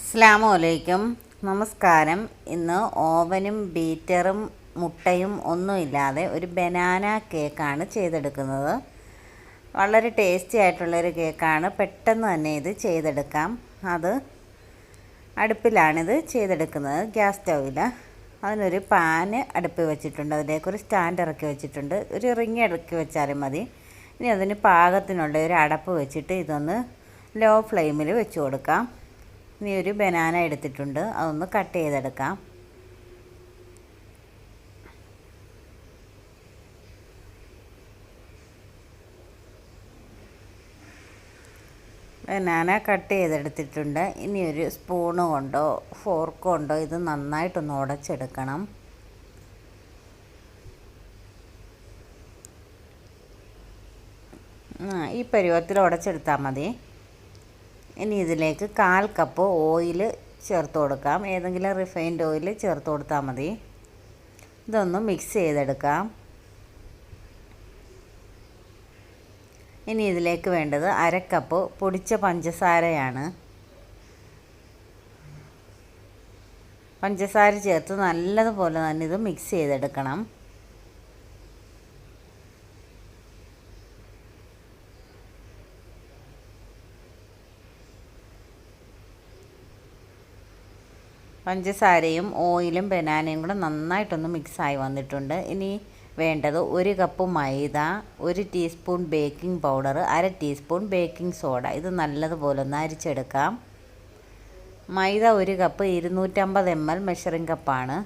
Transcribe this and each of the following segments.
അസ്സലാമു നമസ്കാരം. ഇന്ന് ഓവനും ബീറ്ററും മുട്ടയും ഒന്നുമില്ലാതെ ഒരു ബനാന കേക്കാണ് ചെയ്തെടുക്കുന്നത്. വളരെ ടേസ്റ്റി ആയിട്ടുള്ളൊരു കേക്കാണ്. പെട്ടെന്ന് തന്നെ ഇത് ചെയ്തെടുക്കാം. അത് അടുപ്പിലാണിത് ചെയ്തെടുക്കുന്നത്, ഗ്യാസ് സ്റ്റൗവിൽ. അതിനൊരു പാന് അടുപ്പിൽ വെച്ചിട്ടുണ്ട്. അതിലേക്കൊരു സ്റ്റാൻഡ് ഇറക്കി വെച്ചിട്ടുണ്ട്. ഒരു റിങ് ഇറക്കി വെച്ചാലും മതി. ഇനി അതിന് പാകത്തിനുള്ള ഒരു അടപ്പ് വെച്ചിട്ട് ഇതൊന്ന് ലോ ഫ്ലെയിമിൽ വെച്ച് കൊടുക്കാം. ഇനി ഒരു ബനാന എടുത്തിട്ടുണ്ട്, അതൊന്ന് കട്ട് ചെയ്തെടുക്കാം. ബനാന കട്ട് ചെയ്തെടുത്തിട്ടുണ്ട്. ഇനി ഒരു സ്പൂണ് കൊണ്ടോ ഫോർക്ക് കൊണ്ടോ ഇത് നന്നായിട്ടൊന്ന് ഉടച്ചെടുക്കണം. ഈ പരുവത്തിൽ ഉടച്ചെടുത്താൽ മതി. ഇനി ഇതിലേക്ക് 1/4 കപ്പ് ഓയിൽ ചേർത്ത് കൊടുക്കാം. ഏതെങ്കിലും റിഫൈൻഡ് ഓയിൽ ചേർത്ത് കൊടുത്താൽ മതി. ഇതൊന്ന് മിക്സ് ചെയ്തെടുക്കാം. ഇനി ഇതിലേക്ക് വേണ്ടത് 1/2 കപ്പ് പൊടിച്ച പഞ്ചസാരയാണ്. പഞ്ചസാര ചേർത്ത് നല്ലതുപോലെ തന്നെ ഇത് മിക്സ് ചെയ്തെടുക്കണം. പഞ്ചസാരയും ഓയിലും ബനാനയും കൂടെ നന്നായിട്ടൊന്ന് മിക്സായി വന്നിട്ടുണ്ട്. ഇനി വേണ്ടത് 1 കപ്പ് മൈദ, 1 teaspoon baking powder, 1/2 teaspoon baking soda. ഇത് നല്ലതുപോലെ ഒന്ന് അരിച്ചെടുക്കാം. മൈദ 1 കപ്പ് 250 ml മെഷറിംഗ് കപ്പാണ്.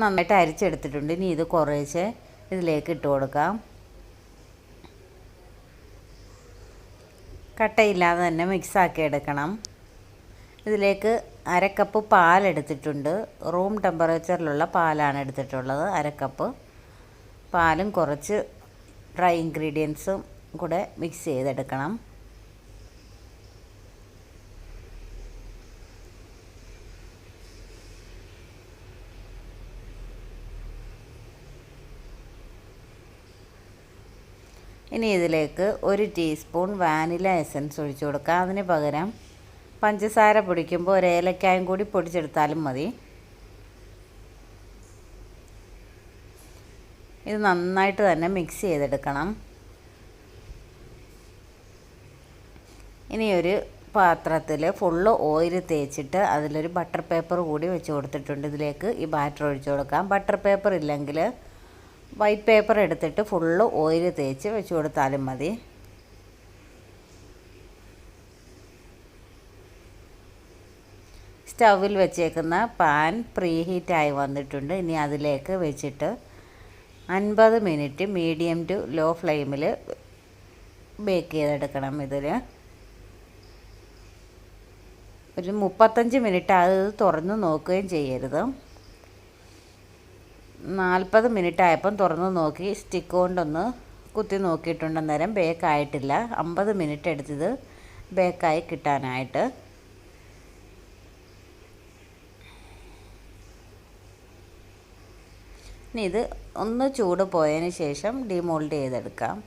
നന്നായിട്ട് അരിച്ചെടുത്തിട്ടുണ്ട്. ഇനി ഇത് കുറേശ്ശെ ഇതിലേക്ക് ഇട്ട് കൊടുക്കാം. കട്ടയില്ലാതെ തന്നെ മിക്സാക്കി എടുക്കണം. ഇതിലേക്ക് 1/2 കപ്പ് പാലെടുത്തിട്ടുണ്ട്. റൂം ടെമ്പറേച്ചറിലുള്ള പാലാണ് എടുത്തിട്ടുള്ളത്. 1/2 കപ്പ് പാലും കുറച്ച് ഡ്രൈ ഇൻഗ്രീഡിയൻസും കൂടെ മിക്സ് ചെയ്തെടുക്കണം. ഇനി ഇതിലേക്ക് 1 ടീസ്പൂൺ വാനില എസൻസ് ഒഴിച്ചു കൊടുക്കുക. അതിന് പകരം പഞ്ചസാര പൊടിക്കുമ്പോൾ 1 ഏലക്കായും കൂടി പൊടിച്ചെടുത്താലും മതി. ഇത് നന്നായിട്ട് തന്നെ മിക്സ് ചെയ്തെടുക്കണം. ഇനി ഒരു പാത്രത്തിൽ ഫുള്ള് ഓയിൽ തേച്ചിട്ട് അതിലൊരു ബട്ടർ പേപ്പർ കൂടി വെച്ച് കൊടുത്തിട്ടുണ്ട്. ഇതിലേക്ക് ഈ ബാറ്റർ ഒഴിച്ചു കൊടുക്കാം. ബട്ടർ പേപ്പർ ഇല്ലെങ്കിൽ വൈറ്റ് പേപ്പർ എടുത്തിട്ട് ഫുള്ള് ഓയിൽ തേച്ച് വെച്ച് കൊടുത്താലും മതി. സ്റ്റൗവിൽ വെച്ചേക്കുന്ന പാൻ പ്രീ ഹീറ്റായി വന്നിട്ടുണ്ട്. ഇനി അതിലേക്ക് വെച്ചിട്ട് 50 മിനിറ്റ് മീഡിയം ടു ലോ ഫ്ലെയിമിൽ ബേക്ക് ചെയ്തെടുക്കണം. ഇതിൽ ഒരു 35 മിനിറ്റ് അത് തുറന്ന് നോക്കുകയും ചെയ്യരുത്. 40 മിനിറ്റ് ആയപ്പം തുറന്ന് നോക്കി സ്റ്റിക്ക് കൊണ്ടൊന്ന് കുത്തി നോക്കിയിട്ടുണ്ട്. അന്നേരം ബേക്കായിട്ടില്ല. 50 മിനിറ്റ് എടുത്തത് ബേക്കായി കിട്ടാനായിട്ട്. ഇനി ഇത് ഒന്ന് ചൂട് പോയതിന് ശേഷം ഡിമോൾഡ് ചെയ്തെടുക്കാം.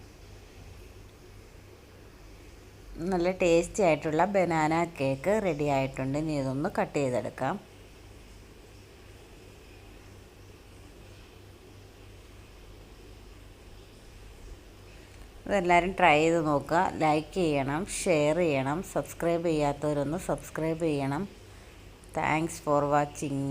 നല്ല ടേസ്റ്റി ആയിട്ടുള്ള ബനാന കേക്ക് റെഡി ആയിട്ടുണ്ട്. ഇനി ഇതൊന്ന് കട്ട് ചെയ്തെടുക്കാം. ഇതെല്ലാവരും ട്രൈ ചെയ്ത് നോക്കുക. ലൈക്ക് ചെയ്യണം, ഷെയർ ചെയ്യണം. സബ്സ്ക്രൈബ് ചെയ്യാത്തവരൊന്ന് സബ്സ്ക്രൈബ് ചെയ്യണം. Thanks for watching.